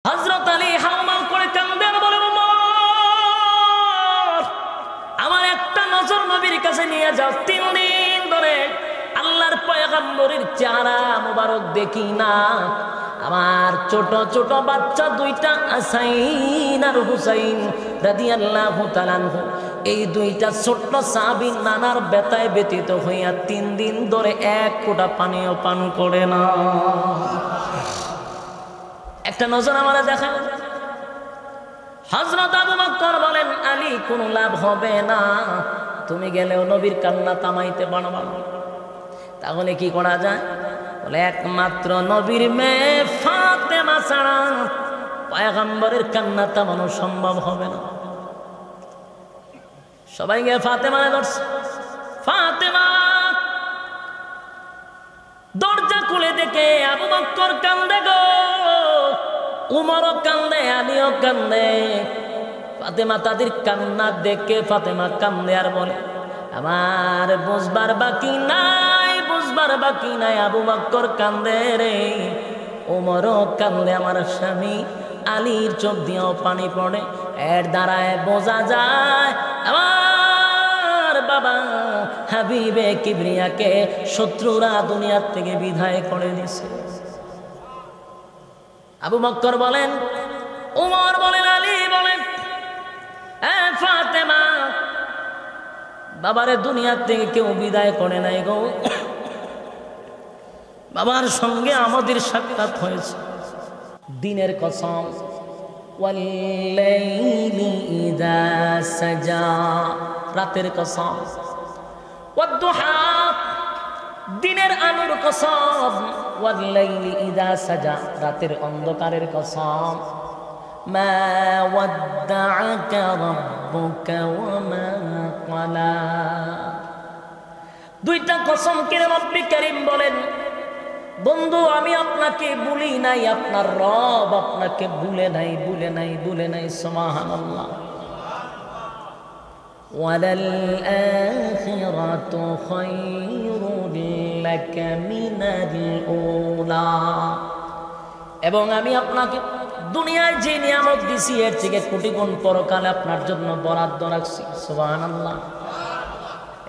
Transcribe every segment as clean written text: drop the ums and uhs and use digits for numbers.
হযরত আলী হাউমাউ করে কান্দেন, বলে ওমর, আমার একটা নজর নবীর কাছে নিয়ে যাও। 3 দিন ধরে আল্লাহর পয়গম্বরের চেহারা মোবারক দেখি না। আমার ছোট ছোট বাচ্চা দুইটা হাসাইন আর হুসাইন রাদিয়াল্লাহু তাআলা আনহু, এই দুইটা ছোট্ট সাহাবী নানার ব্যথায় ব্যথিত হইয়া 3 দিন ধরে এক ফোঁটা পানিও পান করে না। একটা নজর আমারে দেখেন। হযরত আবু বকর বলেন, আলী কোনো লাভ হবে না, তুমি গেলেও নবীর কান্না থামাইতে পারবা না। তাহলে কি করা যায়? বলে একমাত্র নবীর মেয়ে ফাতেমা ছাড়া পয়গম্বরের কান্না থামানো সম্ভব হবে না। সবাই গিয়ে ফাতেমারে ধরছে। ফাতেমা দরজা খুলে দেখে আবু বকর কান্দে গো, উমরও কান্দে, আলীও কান্দে। ফাতেমা তাদের কান্না দেখে ফাতেমা কান্দে আর বলে, আমার বুঝবার বাকি নাই, বুঝবার বাকি নাই, আবু বকর কান্দে রে, উমরও কান্দে, আমার স্বামী আলীর চোখ দিয়েও পানি পড়ে। এর দ্বারায় বোঝা যায় আমার বাবা হাবিবে কিবরিয়াকে শত্রুরা দুনিয়ার থেকে বিদায় করে দিছে। আবু বকর বলেন, উমর বলেন, আলী বলেন, ফাতেমা, বাবারে দুনিয়ার থেকে কেউ বিদায় করে নাই গো, বাবার সঙ্গে আমাদের সাক্ষাৎ হয়েছে। দিনের কসম, ওয়াল্লাইলি ইযা সাজা, রাতের কসম, ওয়াদ-দুহা, দিনের আলোর কসম, ওয়াল্লাইলি ইযা সাজা, রাতের অন্ধকারের কসম, মা ওয়াদ্দাআকা রাব্বুকা ওয়া মা ক্বালা। দুইটা কসম করে রব্বি কারীম বলেন, বন্ধু আমি আপনাকে ভুলি নাই, আপনার রব আপনাকে ভুলে নাই, ভুলে নাই, ভুলে নাই। সুবহানাল্লাহ। ওয়ালাল আখিরাতু খায়রুল লাকা মিনাল উলা, এবং আমি আপনাকে দুনিয়ায় যে নিয়ামত দিছি এর থেকে কোটি গুণ পরকালে আপনার জন্য বরাদ্দ রাখছি। সুবহানাল্লাহ।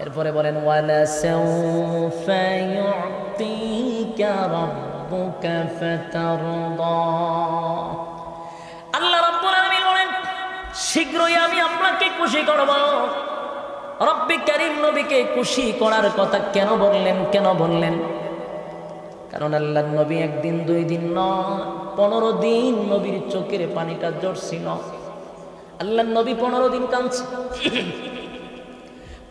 এরপরে বলেন, ওয়ালা সাউফা ইউতিকা রাব্বুকা ফাতারদা, আল্লাহ রাব্বুল আলামিন বলেন শীঘ্রই আমি আপনাকে খুশি করব। রব্বি কারীম নবীকে খুশি করার কথা কেন বললেন? কেন বললেন? কারণ আল্লাহর নবী একদিন 2 দিন নয়, 15 দিন নবীর চোখের পানিটা ঝরছিল। আল্লাহর নবী 15 দিন কাঁদছে।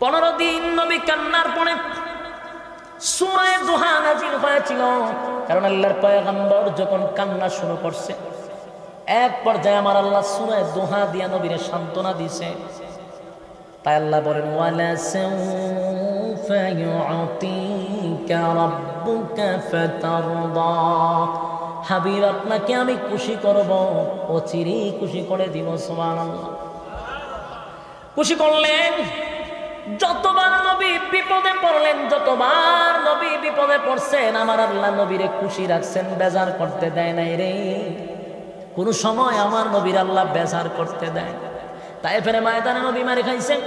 15 দিন নবী কান্নার পরে সূরা দুহা নাযিল হয়েছিল। কারণ আল্লাহর পয়গম্বর যখন কান্না শুরু করছে, এক পর্যায়ে আমার আল্লাহ সূরা দুহা দিয়া নবীরে সান্ত্বনা দিছে। তাই আল্লাহ বলেন, ওয়ালা সাউফা ইউতিকা রাব্বুকা ফাতারদা, হাবিব আপনাকে আমি খুশি করব, অচিরেই খুশি করে দিব। সুবহানাল্লাহ। খুশি করলেন। যতবার নবী বিপদে পড়লেন, যতবার নবী বিপদে পড়ছেন, আমার আল্লাহ নবীরে খুশি রাখছেন, বেজার করতে দেয় নাই রে। কোন সময় আমার নবীর আল্লাহ বেজার করতে দেয়। তাই ফেরে ময়দানে নবী মারি খাইছেন,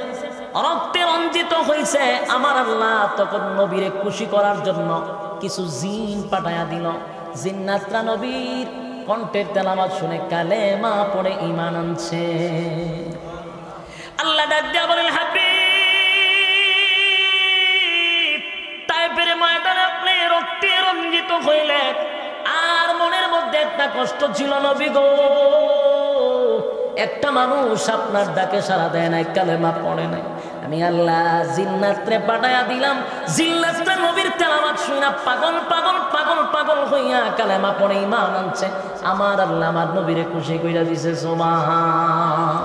রক্তে রঞ্জিত হইছে। আমার আল্লাহ তখন নবীরে খুশি করার জন্য কিছু জিন পাঠায়া দিল। জিন্নাতরা নবীর কণ্ঠের তেলাওয়াত শুনে কালেমা পড়ে ঈমান আনছে। আল্লাহ ডাক দিয়া বলেন, হাবিব, তাইফের ময়দানে আপনি রক্তে রঞ্জিত হইলেন, আর মনের মধ্যে একটা কষ্ট ছিল নবী গো, একটা মানুষ আপনার ডাকে সাড়া দেয় নাই, কালেমা পড়ে নাই। আমি আল্লাহ জিন্নাতরে পাঠায়া দিলাম। জিন্নাতরা নবীর তেলাওয়াত শুনা পাগল পাগল পাগল পাগল হইয়া কালেমা পড়ে ঈমান আনছে। আমার আল্লাহ আমার নবীরে খুশি কইরা দিছে। সুবহান।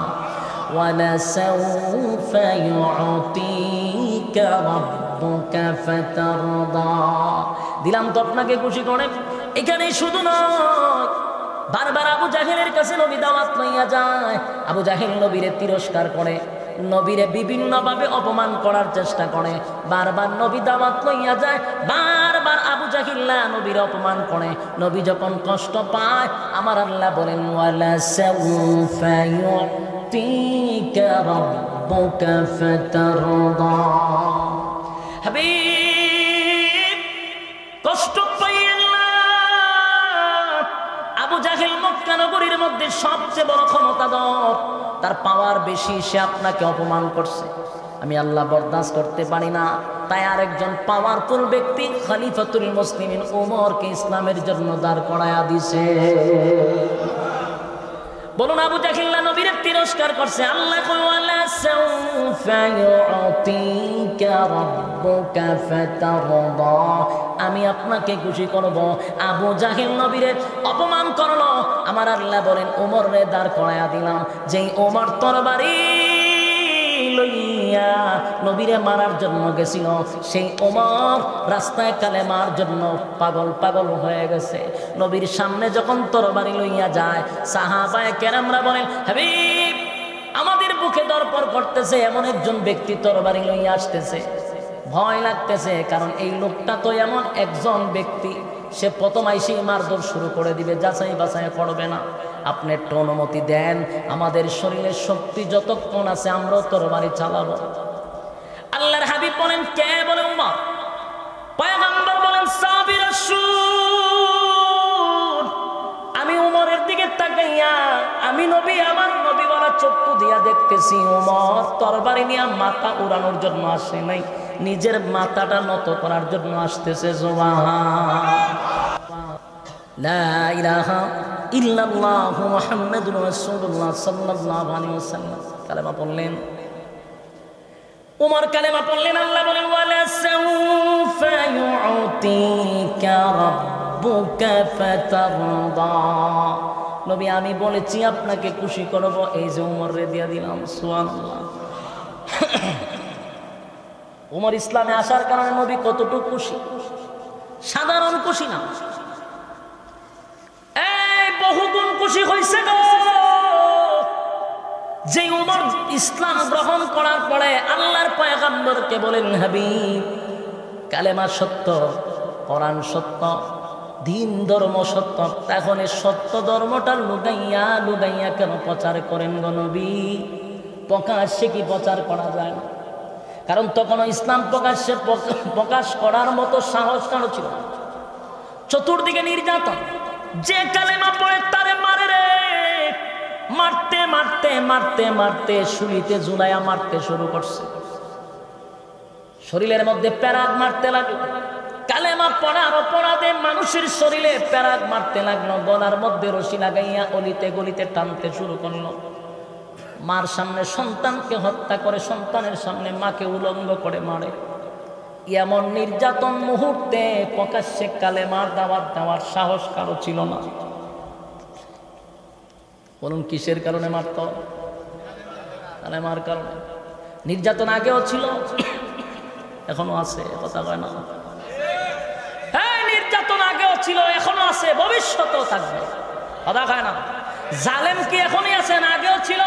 ওয়ালা সাউফা ইউতিকা রাব্বুকা ফাতারদা, দিলাম তো আপনাকে খুশি করে। এখানে শুধু নয়, বারবার আবু জাহেলের কাছে নবী দাওয়াত লইয়া যায়। আবু জাহেল নবীরে তিরস্কার করে, নবীরে বিভিন্ন ভাবে অপমান করার চেষ্টা করে। বারবার নবী দাওয়াত লইয়া যায়, বারবার বারবার আবু জাহিল্লা নবীর অপমান করে, নবী যখন কষ্ট পায় আমার আল্লাহ বলেন ওয়ালা সাউফা ইউতিকা রাব্বুকা ফাতারদা। হাবিব কষ্ট পাইয়েন না। আবু জাহেল মক্কা নগরীর মধ্যে সবচেয়ে বড় ক্ষমতাধর, তার পাওয়ার বেশি, সে আপনাকে অপমান করছে, আমি আল্লাহ বরদাস্ত করতে পারি না। তাই আরেকজন পাওয়ারফুল ব্যক্তি খলিফাতুল মুসলিমিন ওমরকে ইসলামের জন্য দাঁড় করায়া দিছে। বলুন আবু জাহিল নবীর তিরস্কার করছে। আল্লাহ কয় ওয়ালা সাউফা ইউতিকা রাব্বুকা ফাতারদা, আমি আপনাকে খুশি করব। আবু জাহিল নবীরে অপমান করলো, আমার আল্লাহ বলেন ওমরে দাঁড় করায়া দিলাম। যেই ওমর তরবারি লইয়া নবীরে মারার জন্য গেছিল, সেই ওমর রাস্তায় কালেমার জন্য পাগল পাগল হয়ে গেছে। নবীর সামনে যখন তরবারি লইয়া যায়, সাহাবায়ে কেরামরা বলেন হাবিব আমাদের বুকে দরপর করতেছে, এমন একজন ব্যক্তি তরবারি লইয়া আসতেছে, ভয় লাগতেছে, কারণ এই লোকটা তো এমন একজন ব্যক্তি, সে প্রথম আইসেই মারধর শুরু করে দিবে, যাচাই বাছাই করবে না। আপনি একটু অনুমতি দেন, আমাদের শরীরের শক্তি যতক্ষণ আছে আমরাও তরবারি চালাবো। আল্লাহর হাবিব বলেন কে? বলে উমর। পয়গম্বর বলেন সাবির রাসূল। আমি উমরের দিকে তাকাইয়া আমি নবী, আমার নবী বলা চক্ষু দিয়া দেখতেছি উমর তরবারি নিয়ে মাথা উড়ানোর জন্য আসে নাই, নিজের মাথাটা নত করার জন্য আসতেছে। সুবহান লা ইলাহা ইল্লাল্লাহু মুহাম্মাদুর রাসূলুল্লাহ সাল্লাল্লাহু আলাইহি ওয়াসাল্লাম কালেমা পড়লেন। উমর কালেমা পড়লেন। আল্লাহ বলেন ওয়ালা সাউফা ইউতিকা রাব্বুকা ফাতারদা, নবী আমি বলেছি আপনাকে খুশি করব, এই যে উমরে দিয়া দিলাম। সুবহানাল্লাহ। উমর ইসলামে আসার কারণে নবী কতটুকু খুশি, সাধারণ খুশি না, বহুগুণ খুশি হয়েছে গো। যে উমর ইসলাম গ্রহণ করার পরে আল্লাহর পয়গম্বরকে বলেন হাবিব কালেমা সত্য, কোরআন সত্য, দিন ধর্ম সত্য, এখন এই সত্য ধর্মটা লুগাইয়া লুগাইয়া কেন প্রচার করেন গো নবী? প্রকাশ্যে কি প্রচার করা যায় না? কারণ তখনও ইসলাম প্রকাশ্যে প্রকাশ করার মতো সাহস কারো ছিল না। চতুর্দিকে নির্যাতন, যে কালেমা পড়ে তারে মারে রে, মারতে মারতে মারতে মারতে শুলিতে ঝুলাইয়া মারতে শুরু করছে, শরীরের মধ্যে প্যারাগ মারতে লাগলো। কালেমা পড়ার অপরাধে মানুষের শরীরে প্যারাগ মারতে লাগলো, গলার মধ্যে রশি লাগাইয়া অলিতে গলিতে টানতে শুরু করলো। মার সামনে সন্তানকে হত্যা করে, সন্তানের সামনে মাকে উলঙ্গ করে মারে। এমন নির্যাতন মুহূর্তে প্রকাশ্যে কালেমার দাওয়াত দেওয়ার সাহস কারো ছিল না। বলুন কিসের কারণে মারত? কালেমার কারণে। নির্যাতন আগেও ছিল, এখনো আছে, কথা কয় না? হ্যাঁ, নির্যাতন আগেও ছিল, এখনো আছে, ভবিষ্যতেও থাকবে, কথা কয় না? জালেম কি এখনই আছে না আগেও ছিল?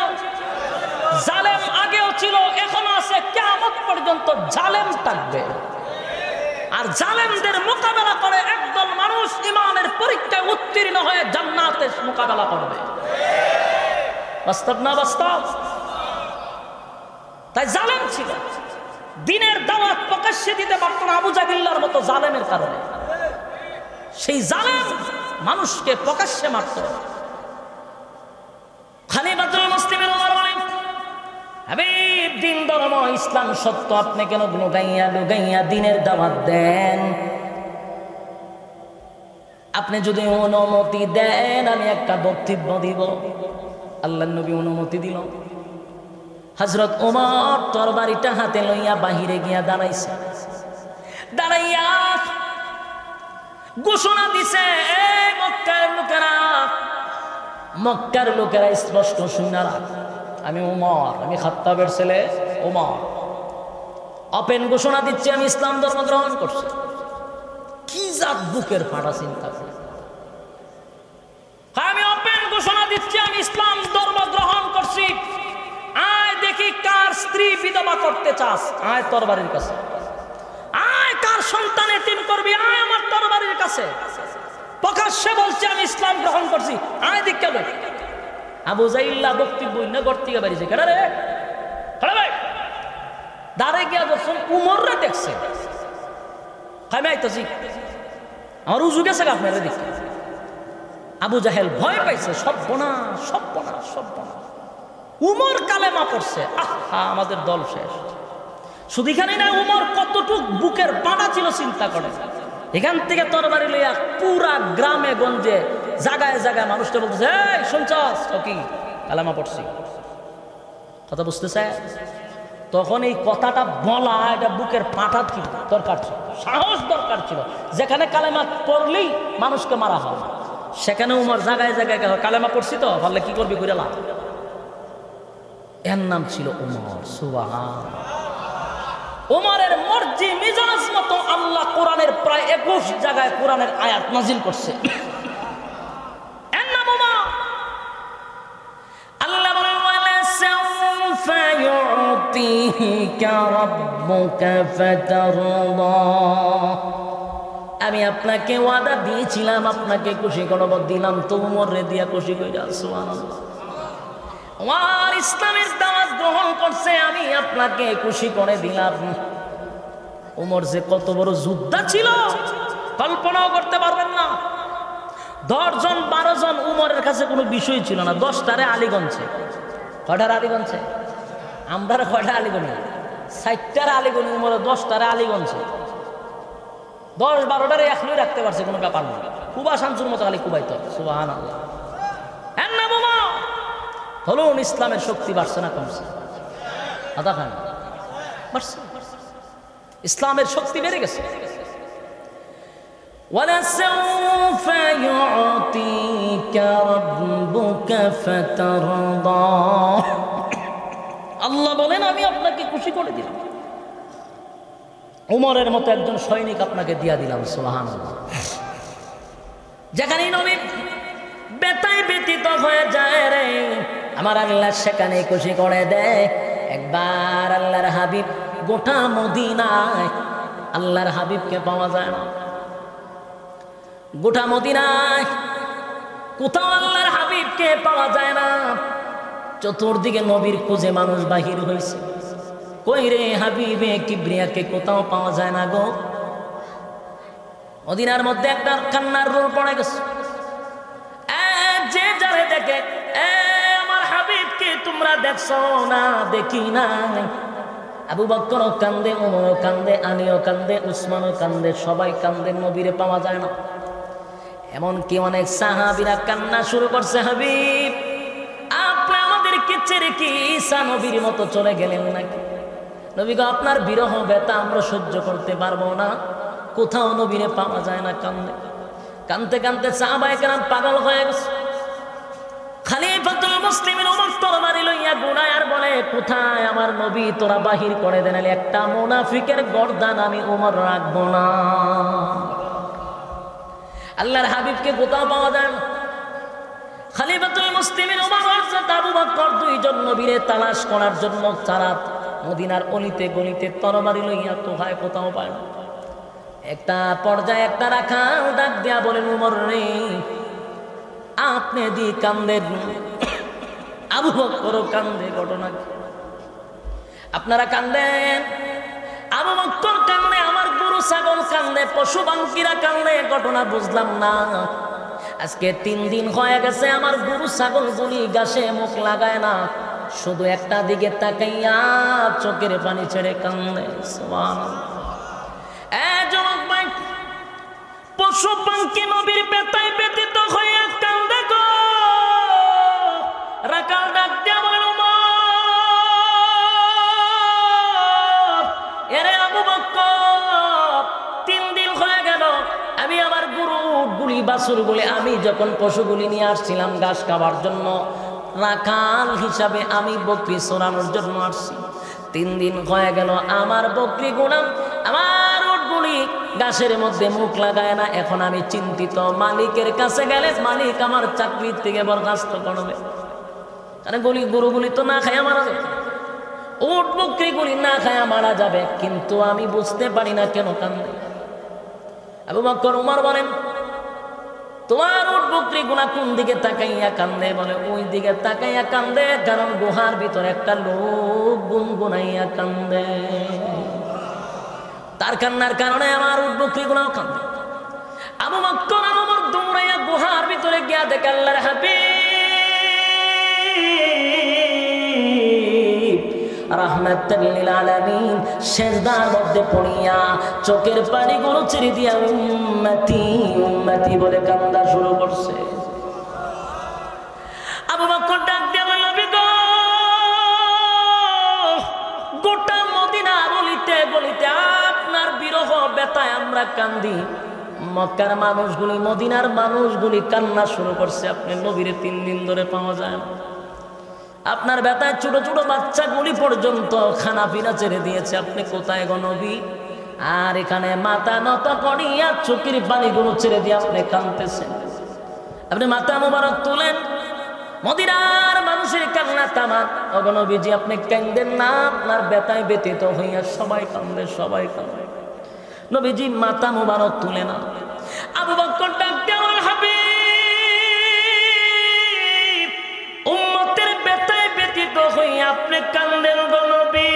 জালেম আগেও ছিল, এখনো আছে, কিয়ামত পর্যন্ত জালেম থাকবে। আর জালেমদের মোকাবেলা করে একদল মানুষ ঈমানের পরীক্ষায় উত্তীর্ণ হয়ে জান্নাতে মোকাবেলা করবে। বাস্তব না বাস্তব? তাই জালেম ছিল, দিনের দাওয়াত প্রকাশ্যে দিতে পারত না আবু জাহিল্লার মতো জালেমের কারণে। সেই জালেম মানুষকে প্রকাশ্যে মারত। খলিফাতুল মুসলিমিন ওমর বলেন হাবিব দিন ধর্ম ইসলাম সত্য, আপনি কেন লুগাইয়া লুগাইয়া দিনের দাওয়াত দেন? আপনি যদি অনুমতি দেন আমি একটা বক্তব্য দিব। আল্লাহর নবী অনুমতি দিল। হযরত ওমর তরবারিটা হাতে লইয়া বাহিরে গিয়া দাঁড়াইছে। দাঁড়াইয়া ঘোষণা দিছে, এই মক্কার লোকেরা, মক্কার লোকেরা স্পষ্ট শুনে রাখ, আমি ওমর, আমি খাত্তাবের ছেলে ওমর, ওপেন ঘোষণা দিচ্ছি আমি ইসলাম ধর্ম গ্রহণ করছি। কি জাত বুকের ফাটা চিন্তা করে! আমি ওপেন ঘোষণা দিচ্ছি আমি ইসলাম ধর্ম গ্রহণ করছি। আয় দেখি কার স্ত্রী বিধবা করতে চাস, আয় তরবারির কাছে, আয় কার সন্তান এতিম করবি, আয় আমার তরবারির কাছে। প্রকাশ্যে বলছে আমি ইসলাম গ্রহণ করছি, আয় দীক্ষা দেখ। আবু জাইল্লা বক্তব্য না করতে গিয়ে বেরিয়েছে, কেন রে ভাই দাঁড়ে গিয়া দেখছেন উমররে দেখছে, আমি আইতাছি আমার উজু গেছে আপনারা দেখতে। আবু জাহেল ভয় পাইছে, সর্বনাশ। উমর কালেমা পড়ছে, আহা আমাদের দল শেষ। শুধু এখানে না, উমর কতটুক বুকের পাটা ছিল চিন্তা করে। এখান থেকে তরবারি লইয়া পুরা গ্রামে গঞ্জে জায়গায় জায়গায় মানুষটা বলতেছে, এই শুনছস কি কালেমা পড়ছি, কথা বুঝতেছে? তখন এই কথাটা বলা, এটা বুকের পাটা ছিল দরকার ছিল, সাহস দরকার ছিল। যেখানে কালেমা পড়লেই মানুষকে মারা হয়, সেখানে উমর জায়গায় জায়গায় কালেমা পড়ছি তো বললে কি করবি করে লাভ। এর নাম ছিল উমর। সুবহান। উমরের মর্জি মিজাজ মতো আল্লাহ কোরআনের প্রায় 21 জায়গায় কোরআনের আয়াত নাজিল করছে। এর নাম উমর। আল্লাহ বলেন ওয়ালা সাউফা ইউতিকা রাব্বুকা ফাতারদা, আমি আপনাকে ওয়াদা দিয়েছিলাম আপনাকে খুশি করব, দিলাম তো উমরে দিয়া খুশি কইরা। সুবহানাল্লাহ। ওয়ার ইসলামের দাওয়াত গ্রহণ করছে, আমি আপনাকে খুশি করে দিলাম। উমর যে কত বড় যোদ্ধা ছিল কল্পনাও করতে পারবেন না। 10 জন 12 জন উমরের কাছে কোনো বিষয় ছিল না। 10টারে আলীগঞ্জে, কয়টার আলীগঞ্জে? আমরা কয়টা আলীগঞ্জে? 60টার আলীগঞ্জে, উমরে 10টারে আলীগঞ্জে। 10-12টারে এখনই রাখতে পারছে, কোনো ব্যাপার না। কুবা শামসুর মতো খালি কুবাইতো। সুবহানাল্লাহ। এর নাম উমর। বলুন ইসলামের শক্তি বাড়ছে না কমছে? আদা খান বাড়ছে, ইসলামের শক্তি বেড়ে গেছে। ওয়ালাসাউফা ইউতিকা রাব্বুকা ফাতারদা, আল্লাহ বলেন আমি আপনাকে খুশি করে দিলাম। উমরের মতো একজন সৈনিক আপনাকে দিয়া দিলাম। সুবহানাল্লাহ। যেখানে নবী বেতায় ব্যতীত হয়ে যায় রে, আমার আল্লাহ সেখানে খুশি করে দেয়। একবার আল্লাহর হাবিব গোটা মদিনায়, আল্লাহর হাবিবকে পাওয়া যায় না। গোটা মদিনায় কোথাও আল্লাহর হাবিবকে পাওয়া যায় না। চতুর্দিকে নবীর খোঁজে মানুষ বাহির হয়েছে, কই রে হাবিবে কিবরিয়াকে কোথাও পাওয়া যায় না গো। মদিনার মধ্যে একটা কান্নার রোল পড়ে গেছে। যে যারে দেখে, আমার হাবিবকে তোমরা দেখছো না? দেখি না। আবু বকর কান্দে, ওমর কান্দে, আলীও কান্দে, উসমানও কান্দে, সবাই কান্দে, নবীরে পাওয়া যায় না। এমনকি অনেক সাহাবীরা কান্না শুরু করছে, হাবিব আপনি আমাদেরকে ছেড়ে কি ঈসা নবীর মতো চলে গেলেন নাকি? নবী গো আপনার বিরহ ব্যথা আমরা সহ্য করতে পারবো না, কোথাও নবীরে পাওয়া যায় না। কান্দে কানতে কানতে সাহাবায়ে কেরাম পাগল হয়ে গেছে। খলিফাতুল মুসলিমিন ওমর তরবারি লইয়া গুনায় আর বলে, কোথায় আমার নবী? তোরা বাহির করে দেন, একটা মুনাফিকের গর্দান আমি ওমর রাখবো না। আল্লাহর হাবিবকে কোথাও পাওয়া যায় না। খলিফাতুল মুসলিমিন ওমর হযরত আবু বকর দুইজন নবীরে তালাশ করার জন্য সারা মদিনার অলিতে গলিতে তরবারি লইয়া কোথায় কোথাও পায় না। একটা পর্যায়ে একটা রাখাল ডাক দেয়া বলেন, উমর রে আপনি দি কান্দেন, আবু বকর কান্দে, ঘটনা আপনারা কান্দেন, আবু বকর কান্দে, আমার গরু ছাগল কান্দে, পশু পাখিরা কান্দে, ঘটনা বুঝলাম না। আজকে 3 দিন হয়ে গেছে আমার গরু ছাগল গুলি গাছে মুখ লাগায় না, শুধু একটা দিকে তাকাইয়া চোখের পানি ছেড়ে কান্দে। সুবহানাল্লাহ। যুবক ভাই, পশু পাখি নবীর বেতায় ব্যতীত হয়ে কান্দে গো। রাখাল ডাক দিয়া বলেন, ওমর এরে আবু বকর 3 দিন হয়ে গেল আমি আমার গরুগুলি বাছুরগুলি, আমি যখন পশুগুলি নিয়ে আসছিলাম ঘাস খাবার জন্য, রাখাল হিসাবে আমি বকরি চড়ানোর জন্য আসছি। 3 দিন হয়ে গেল আমার বকরি গুলাম, আমার উটগুলি গাছের মধ্যে মুখ লাগায় না। এখন আমি চিন্তিত, মালিকের কাছে গেলে মালিক আমার চাকরি থেকে বরখাস্ত করবে। কারণ গরুগুলি তো না খায়া মারা যাবে, উট বকরিগুলি না খায়া মারা যাবে, কিন্তু আমি বুঝতে পারি না কেন কান্দে। আবু বকর উমর বলেন, তোমার উট বকরি গুনা কোন দিকে তাকাইয়া কান্দে? বলে ওই দিকে তাকাইয়া কান্দে, কারণ গুহার ভিতরে একটা লোক গুনগুনাইয়া কান্দে, তার কান্নার কারণে আমার উট বকরি গুনাও কান্দে। আবু বকর আর ওমর দৌড়াইয়া গুহার ভিতরে গিয়া দেখে আল্লাহর হাবিব রাহমাতাল লিল আলামিন সিজদার মধ্যে পড়িয়া চোখের পানিগুলো ছেড়ে দিয়া উম্মতি উম্মতি বলে কান্না শুরু করছে। আবু বকর ডাক দিয়ে বলল, নবী গো, গোটা মদিনা গলিতে গলিতে আপনার বিরহ ব্যথায় আমরা কান্দি। মক্কার মানুষগুলি, মদিনার মানুষগুলি কান্না শুরু করছে, আপনি নবীরে 3 দিন ধরে পাওয়া যায় না। আপনার ব্যথায় ছোট ছোট বাচ্চাগুলি পর্যন্ত খানা পিনা ছেড়ে দিয়েছে, আপনি কোথায় গো নবী? আর এখানে মাথা নত করিয়া চোখের পানিগুলো ছেড়ে দিয়ে আপনি কাঁদতেছেন। আপনি মাথা মোবারক তুলেন, মদিনার মানুষের কান্না থামান। ওগো নবীজি, আপনি কাঁদেন না, আপনার ব্যথায় ব্যতীত হইয়া সবাই কান্দে, সবাই কান্দে। নবীজি মাথা মোবারক তুলে না। আবু বকর ডাক দিয়ে বলেন, হাবিব, উম্মতের ব্যথায় ব্যতীত হইয়া আপনি কান্দেন গো নবী,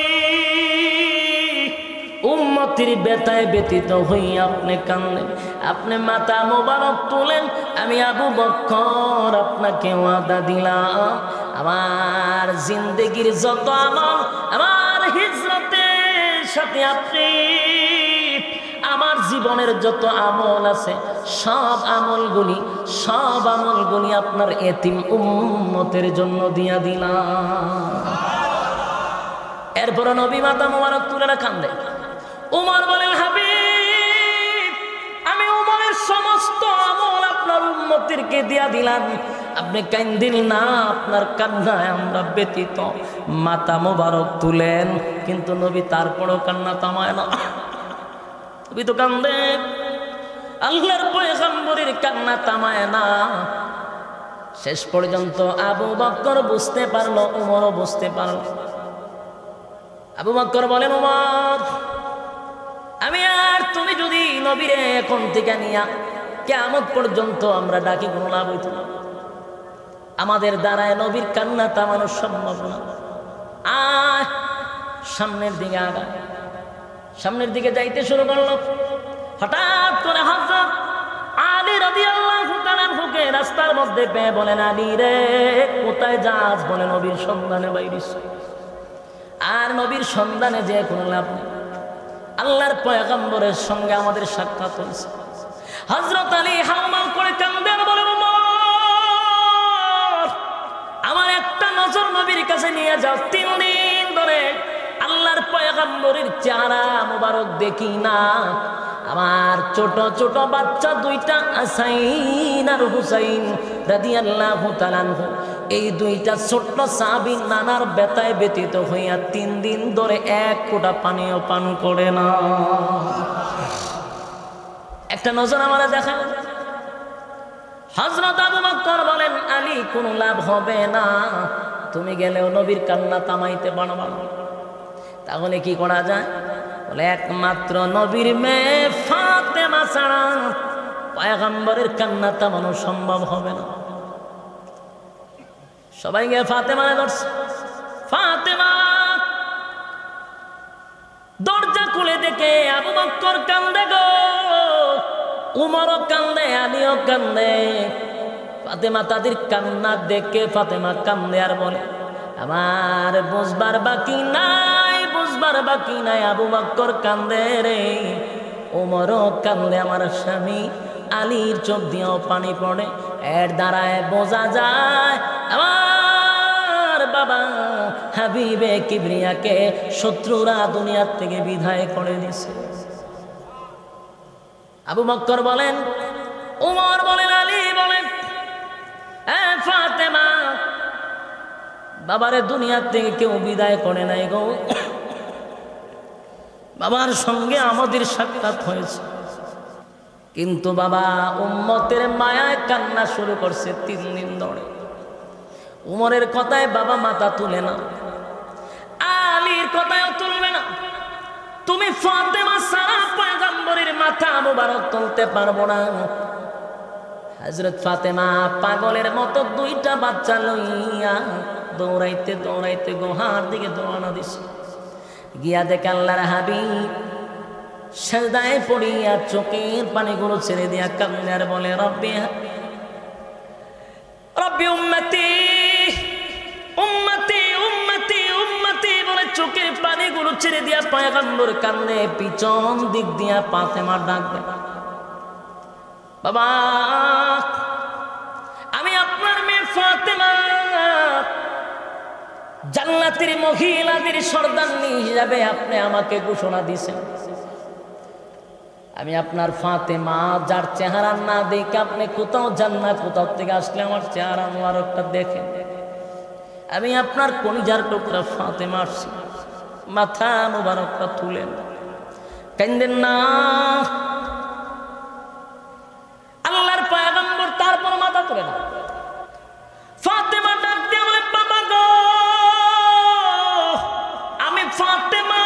উম্মতের ব্যথায় ব্যতীত হইয়া আপনি কান্দেন। আপনি মাথা মোবারক তুলেন। আমি আবু বকর আপনাকে ওয়াদা দিলাম, আমার জিন্দেগির যত আমল, আমার হিজরতের সাথে আপনি আমার জীবনের যত আমল আছে সব আমলগুলি আপনার এতিম উম্মতের জন্য দিয়া দিলাম। এরপর নবী মাথা মোবারক তুলে না কান্দে। উমর বলেন, হাবিব, আমি উমরের সমস্ত আমল আপনার উম্মতেরকে দিয়া দিলাম, আপনি কান্দিন না, আপনার কান্নায় আমরা ব্যতীত। মাথা মোবারক তুলেন, কিন্তু নবী তারপরও কান্না থামায় না, নবী তো কান্দে। আল্লাহর পয়গম্বরের কান্না থামায় না। শেষ পর্যন্ত আবু বকর বুঝতে পারলো, উমরও বুঝতে পারল। আবু বকর বলেন, উমর, আমি আর তুমি যদি নবীরে এখন থেকে নিয়া কিয়ামত পর্যন্ত আমরা ডাকি, কোনো লাভ হইত না। আমাদের দ্বারায় নবীর কান্না থামানো সম্ভব না। আয় সামনের দিকে আগা। সামনের দিকে যাইতে শুরু করলো। হঠাৎ করে হযরত আলী রাদিয়াল্লাহু তাআলা হুকে রাস্তার মধ্যে পেয়ে বলেন, আলী রে, কোথায় যাস? বলে নবীর সন্ধানে বাইরিস। আর নবীর সন্ধানে যে কোনো লাভ নেই। আল্লাহর পয়গম্বরের সঙ্গে আমাদের সাক্ষাৎ হয়েছে। হযরত আলী হাউমাউ করে কান্দেন, বলে, ওমর, আমার একটা নজর নবীর কাছে নিয়ে যাও। 3 দিন ধরে আল্লাহর পয়গম্বরের চেহারা মোবারক দেখি না। আমার ছোট ছোট বাচ্চা 2টা, হাসাইন আর হুসাইন রাদিয়াল্লাহু তাআলা আনহু, এই 2টা ছোট্ট সাহাবী নানার ব্যথায় ব্যতীত হইয়া 3 দিন ধরে 1 ফোঁটা পানিও পান করে না। একটা নজর আমারে দেখেন। হযরত আবু বকর বলেন, আলী, কোনো লাভ হবে না, তুমি গেলেও নবীর কান্না থামাইতে পারবা না। তাহলে কি করা যায়? বলে, একমাত্র নবীর মেয়ে ফাতেমা ছাড়া পয়গম্বরের কান্না থামানো সম্ভব হবে না। সবাই গিয়ে ফাতেমারে ধরছে। ফাতেমা দরজা খুলে দেখে আবু বকর কান্দে গো, উমরও কান্দে, আলীও কান্দে। ফাতেমা তাদের কান্না দেখে ফাতেমা কান্দে আর বলে, আমার বুঝবার বাকি নাই, বুঝবার বাকি নাই, আবু বকর কান্দে রে, উমরও কান্দে, আমার স্বামী আলীর চোখ দিয়েও পানি পড়ে। এর দ্বারায় বোঝা যায় আমার বাবা হাবিবে কিবরিয়াকে শত্রুরা দুনিয়ার থেকে বিদায় করে দিছে। আবু বকর বলেন, উমর বলেন, আলী বলেন, ফাতেমা, বাবারে দুনিয়ার থেকে কেউ বিদায় করে নাই গো, বাবার সঙ্গে আমাদের সাক্ষাৎ হয়েছে, কিন্তু বাবা উম্মতের মায়ায় কান্না শুরু করছে 3 দিন ধরে। উমরের কথায় বাবা মাথা তুলে না, আলীর কথায়ও তুলবে না। তুমি ফাতেমা সারা পয়গম্বর পয়গম্বরের মাথা মুবারক তুলতে পারবো না। হযরত ফাতেমা পাগলের মতো দুইটা বাচ্চা লইয়া দৌড়াইতে দৌড়াইতে গুহার দিকে দৌড়ানো দিছে। গিয়া দেখে আল্লাহর হাবিব সিজদায় পড়িয়া চোখের পানিগুলো ছেড়ে দিয়া কাঁদে আর বলে, রব্বি রব্বি উম্মতি উম্মতি উম্মতি উম্মতি বলে চোখের পানিগুলো ছেড়ে দিয়া পয়গম্বর কান্দে। পিছন দিক দিয়া ফাতেমা ডাক দেয়, বাবা আমি আপনার মেয়ে ফাতেমা জান্নাতের মহিলাদের সর্দারনি হিসাবে আপনি আমাকে ঘোষণা দিয়েছেন। আমি আপনার ফাতেমা, যার চেহারা না দেখে আপনি কোথাও যান না, কোথাও থেকে আসলে আমার চেহারা মোবারকটা দেখেন। আমি আপনার কলিজার টুকরা ফাতেমা আসছি, মাথা মোবারকটা তুলেন, কাঁদেন না। আল্লাহর পয়গম্বর তারপর মাথা তুলে না। ফাতেমা ডাক দিয়ে বলে, বাবা গো আমি ফাতেমা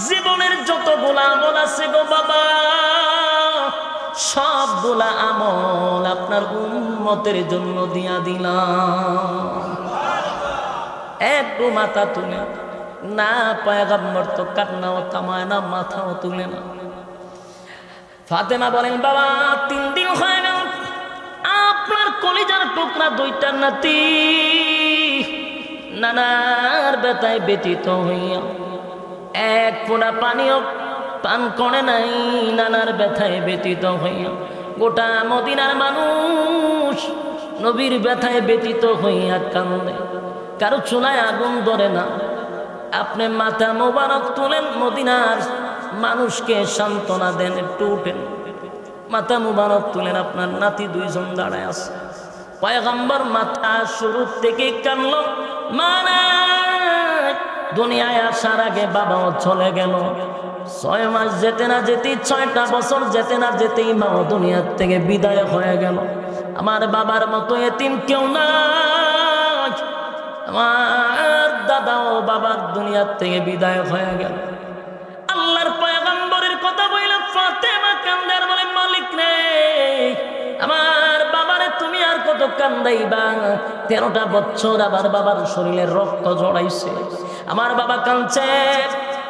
জীবনের যতগুলা আমল আছে গো বাবা, সবগুলা আমল আপনার উম্মতের জন্য দিয়া দিলাম। একটু মাথা তুলে না, পয়গম্বর তো কান্নাও থামায় না, মাথাও তুলে না। ফাতেমা বলেন, বাবা 3 দিন হয়ে গেল আপনার কলিজার টুকরা দুইটা নাতি নানার ব্যথায় ব্যতীত হইয়া এক ফোঁটা পানিও পান করে নাই, নানার ব্যথায় ব্যতীত হইয়া। গোটা মদিনার মানুষ নবীর ব্যথায় ব্যতীত হইয়া কান্দে, কারো চুলায় আগুন ধরে না। আপনি মাথা মোবারক তুলেন, মদিনার মানুষকে সান্ত্বনা দেন, একটু উঠেন, মাথা মুবারক তুলেন। আপনার নাতি 2 জন দাঁড়ায় আছে। পয়গম্বর মাথা শুরু থেকে কানলো, মানে দুনিয়ায় আসার আগে বাবাও চলে গেল। 6 মাস যেতে না যেতেই, 6টা বছর যেতে না যেতেই মাও দুনিয়ার থেকে বিদায় হয়ে গেল। আমার বাবার মতো এতিম কেউ নাই। আমার দাদাও বাবার দুনিয়ার থেকে বিদায় হয়ে গেল। আল্লাহর পয়গম্বরের কথা বললাম, ফাতেমা কান্দার বলে, মালিক রে আমার বাবারে তুমি আর কত কান্দাইবা? 13টা বছর আবার বাবার শরীরে রক্ত জড়াইছে, আমার বাবা কাঁদছে,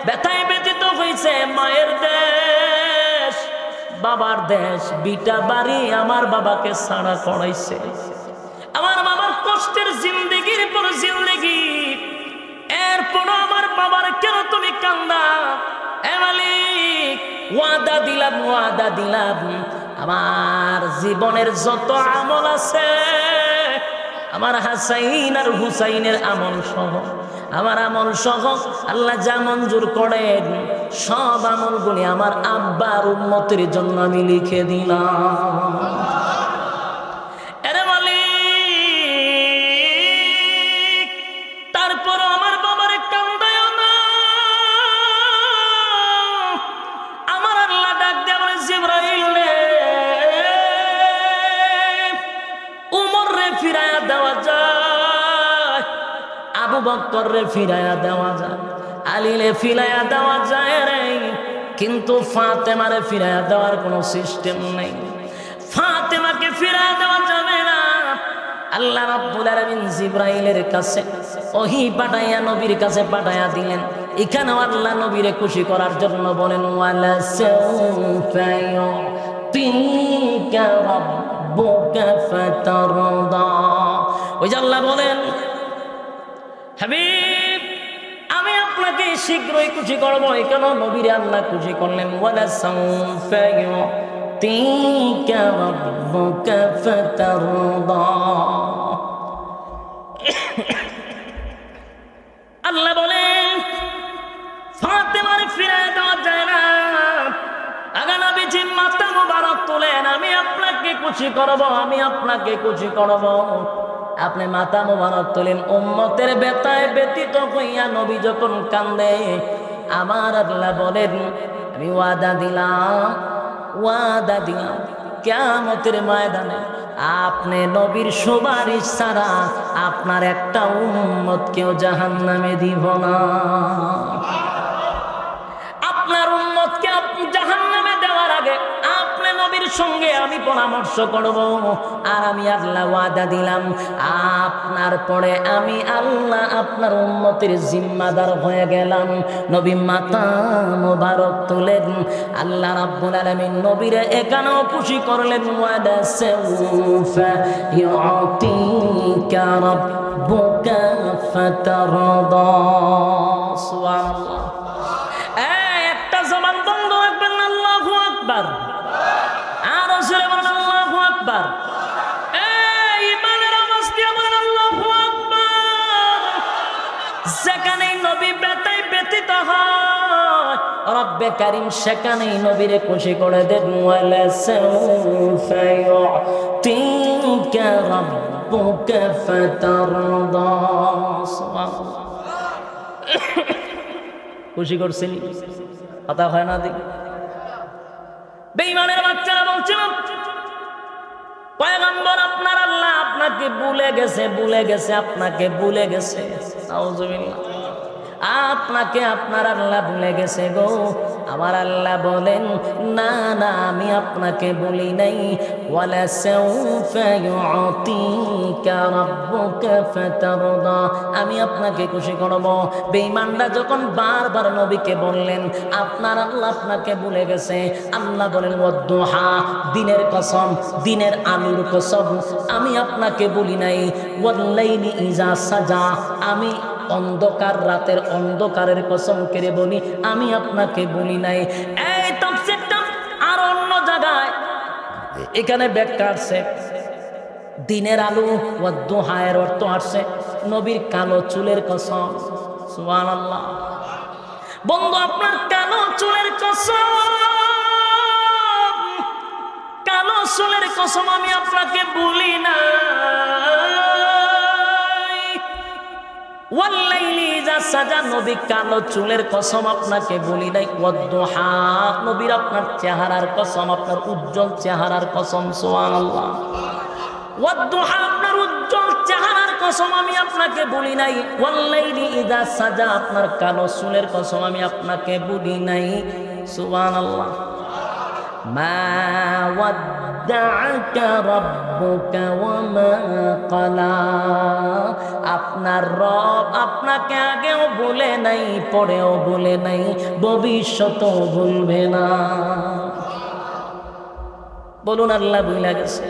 ব্যথায় ব্যতীত হয়েছে। মায়ের দেশ বাবার দেশ, বিটা বাড়ি আমার বাবাকে ছাড়া করাইছে। আমার বাবার কষ্টের জিন্দেগির পর জিন্দেগি, এরপরও আমার বাবার কেন তুমি কান্দা? এ মালিক ওয়াদা দিলাম, ওয়াদা দিলাম, আমার জীবনের যত আমল আছে, আমার হাসাইন আর হুসাইনের আমল সহ, আমার আমল সহ আল্লাহ যা মঞ্জুর করেন সব আমলগুলি আমার আব্বার উম্মতের জন্য আমি লিখে দিলাম। এরে মালিক তারপর আমার বাবারে কান্দায় না। আমার আল্লাহ ডাক দিয়ে বলে, জিবরাইল রে উমর রে ফিরায়া দেওয়া যায়, আবু বকর রে ফিরায়া দেওয়া যায়, আলী রে ফিরায়া দেওয়া যায় রে, কিন্তু ফাতেমারে ফিরায়া দেওয়ার কোনো সিস্টেম নেই। ফাতেমাকে ফিরায়া দেওয়া যাবে না। আল্লাহ রাব্বুল আলামিন জিবরাইলের কাছে ওহী পাঠাইয়া নবীর কাছে পাঠাইয়া দিলেন। এখানে আল্লাহ নবীরে খুশি করার জন্য বলেন, ওয়ালা সাউফা ইউতিকা রাব্বুকা ফাতারদা। ওই যে আল্লাহ বলেন, হাবিব আমি আপনাকে শীঘ্রই খুশি করবো। এখানে নবীরে আল্লাহ খুশি করলেন, ওয়ালা সাউফা ইউতিকা রাব্বুকা ফাতারদা। আল্লাহ বলেন ফাতেমার ফিরায় দেওয়া যায় না। আগে নবীজি মাথা মুবারক তোলেন, আমি আপনাকে খুশি করব, আমি আপনাকে খুশি করব। আপনি মাথা মুবারক তোলেন। উম্মতের ব্যথায় ব্যতীত হইয়া নবী যখন কান্দে, আমার আল্লাহ বলেন আমি ওয়াদা দিলাম, ওয়াদা দিলাম কিয়ামতের ময়দানে আপনি নবীর সুপারিশ ছাড়া আপনার একটা উম্মতকেও জাহান্নামে দিব না। আপনার উম্মতকে নবীর সঙ্গে আমি পরামর্শ করব আর আমি আল্লাহ ওয়াদা দিলাম আপনার পরে আমি আল্লাহ আপনার উম্মতের জিম্মাদার হয়ে গেলাম। নবী মাথা মোবারক তুলেন, আল্লাহ রাব্বুল আলামিন নবীরে এখানেও খুশি করলেন। ওয়াদা সাউফা ইউতিকা রাব্বুকা ফাতারদা। সুবহানাল্লাহ। একটা জবান বন্ধ রাখবেন, আল্লাহু আকবার। আর রাসূলে বলেন আল্লাহু আকবার। ঈমানের আওয়াজ দিয়ে বলেন আল্লাহু আকবার। যেখানেই নবী ব্যতীত হয় রব্বে কারীম সেখানেই নবীরে খুশি করে দেন। ওয়ালা সাউফা ইউতিকা রাব্বুকা ফাতারদা। সুবহানাল্লাহ। খুশি করছেন? কথা হয় না দেখি? বেঈমানের বাচ্চারা বলছিল পয়গম্বর আপনার আল্লাহ আপনাকে ভুলে গেছে, আপনাকে ভুলে গেছে। নাউজুবিল্লাহ। আপনাকে আপনার আল্লাহ ভুলে গেছে গো। আমার আল্লাহ বলেন না না, আমি আপনাকে বলি নাই। ওয়ালা সাউফা ইউতিকা রাব্বুকা ফাতারদা, আমি আপনাকে খুশি করব। বেঈমানরা যখন বারবার নবীকে বললেন আপনার আল্লাহ আপনাকে ভুলে গেছে, আল্লাহ বলেন ওয়াদ্দুহা, দিনের কসম, দিনের আলোর কসম, আমি আপনাকে বলি নাই। ওয়াল্লাইলি ইজা সাজা, আমি অন্ধকার রাতের অন্ধকারের কসম করে বলি, আমি আপনাকে বলি নাই। এই তাফসীরটা আর অন্য জায়গায় এখানে ব্যাখ্যা আছে দিনের আলো ওয়াদ্দুহা এর অর্থ আসছে নবীর কালো চুলের কসম। সুবহানাল্লাহ। বন্ধু আপনার কালো চুলের কসম, কালো চুলের কসম আমি আপনাকে বলি না। ওয়াল্লাইলি ইজা সাজা, নবী কালো চুলের কসম আপনাকে বলি নাই। ওয়াদ্দুহা, নবীর আপনার চেহারার কসম, আপনার উজ্জ্বল চেহারার কসম। সুবহানাল্লাহ। ওয়াদ্দুহা, আপনার উজ্জ্বল চেহারার কসম আমি আপনাকে বলি নাই। ওয়াল্লাইলি ইজা সাজা, আপনার কালো চুলের কসম আমি আপনাকে বলি নাই। সুবহানাল্লাহ। মা ওয়াদ্দাআকা রাব্বুকা ওয়া মা ক্বালা, আপনার রব আপনাকে আগেও বলে নাই, পরেও বলে নাই, ভবিষ্যতেও ভুলবে না। বলুন আল্লাহ ভুলে গেছে?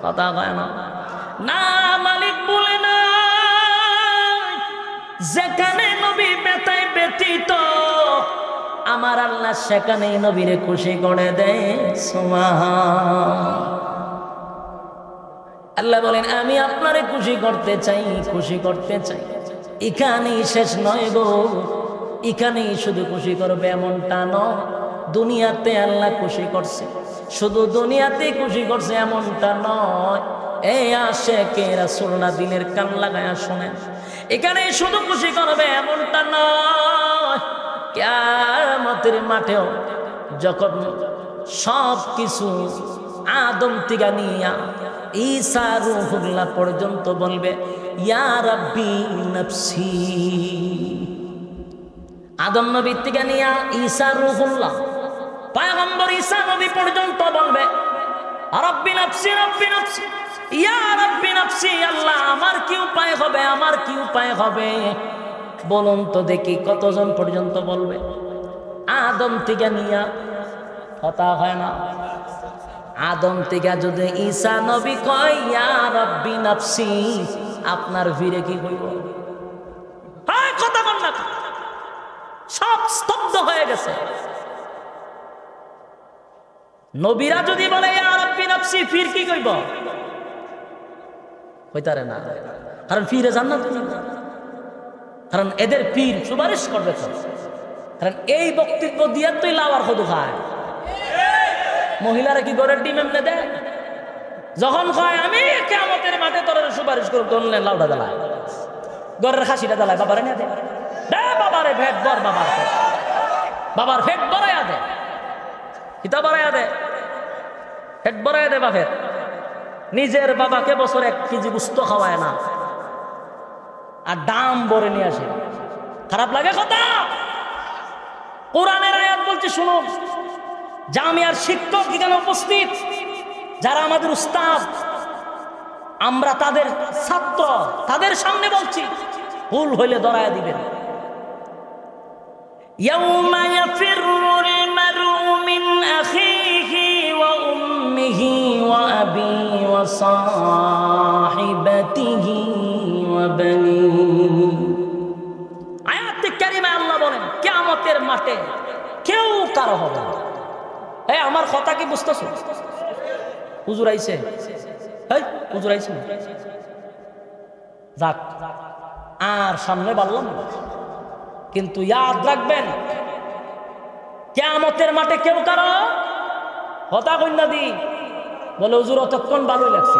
কথা কয় না? না, মালিক বলে না। যেখানে নবী ব্যতীত আমার আল্লাহ সেখানেই নবীরে খুশি করে দেয়। সুবহান আল্লাহ বলেন আমি আপনারে খুশি করতে চাই, খুশি করতে চাই। এখানেই শেষ নয় গো, এখানেই শুধু খুশি করবে এমনটা নয়। দুনিয়াতে আল্লাহ খুশি করছে, শুধু দুনিয়াতে খুশি করছে এমনটা নয়। এই আশিকে রাসূলুল্লাহ দিলের কান লাগায়া শোনেন, এখানেই শুধু খুশি করবে এমনটা নয়। কিয়ামতের মাঠেও যখন সব কিছু আদম থেকে নিয়া ঈসা রূহুল্লাহ পর্যন্ত বলবে ইয়া রাব্বি নাফসি, আদম নবী থেকে নিয়া ঈসা রূহুল্লাহ পয়গম্বর ঈসা নবী পর্যন্ত বলবে রাব্বি নাফসি রাব্বি নাফসি, ইয়া রাব্বি নাফসি, আল্লাহ আমার কি উপায় হবে, আমার কি উপায় হবে? বলুন তো দেখি কতজন পর্যন্ত বলবে? আদম থেকে নিয়া, কথা হয় না? আদম থেকে যদি ঈসা নবী কয় ইয়া রাব্বি নাফসি, আপনার ভিড়ে কি হইব? কথা বল না, সব স্তব্ধ হয়ে গেছে। নবীরা যদি বলে ইয়া রাব্বি নাফসি, ফির কি কইব? কইতারে না, কারণ ফিরে জান্নাত, কারণ এদের পীর সুপারিশ করবে। কারণ এই বক্তব্য দিয়ে তুই লাওয়ার কদু খায়। মহিলারা কি গরের ডিম এমনে দেয়? যখন কয় আমি কিয়ামতের মাঠে তোর সুপারিশ করব, তখন লাউডা জ্বালায়, গরের খাসিটা জ্বালায়, বাবারে নিয়ে দে, বাবারে ভেট বর, বাবার ফেট বড়াইয়া দে, হিতা বড়াইয়া দে, ফেট বড়াইয়া দে বাপের। নিজের বাবাকে বছর 1 কেজি গোস্ত খাওয়ায় না, আর দাম ভরে নিয়ে আসে। খারাপ লাগে কথা? কোরআনের আয়াত বলছে শুনুন, জামিয়ার শিক্ষক এখানে উপস্থিত, যারা আমাদের উস্তাদ, আমরা তাদের ছাত্র, তাদের সামনে বলছি, ভুল হইলে ধরায়া দিবেন। ইয়াউমা ইয়াফিরুল মারউ মিন আখিহি ওয়া উম্মিহি ওয়া আবিহি ওয়া সাহিবাতিহি ওয়া বানিহি। আয়াতে কারিমায় আল্লাহ বলেন কিয়ামতের মাঠে কেউ কারো হবে না। আমার কথা কি বুঝতেছো? হুজুর আইছে, হুজুর আইছে, যাক আর সামনে বললাম না, কিন্তু ইয়াদ রাখবেন কিয়ামতের মাঠে কেউ কারো কথা কইনা দি বলে হুজুর অতক্ষণ ভালো লাগছে।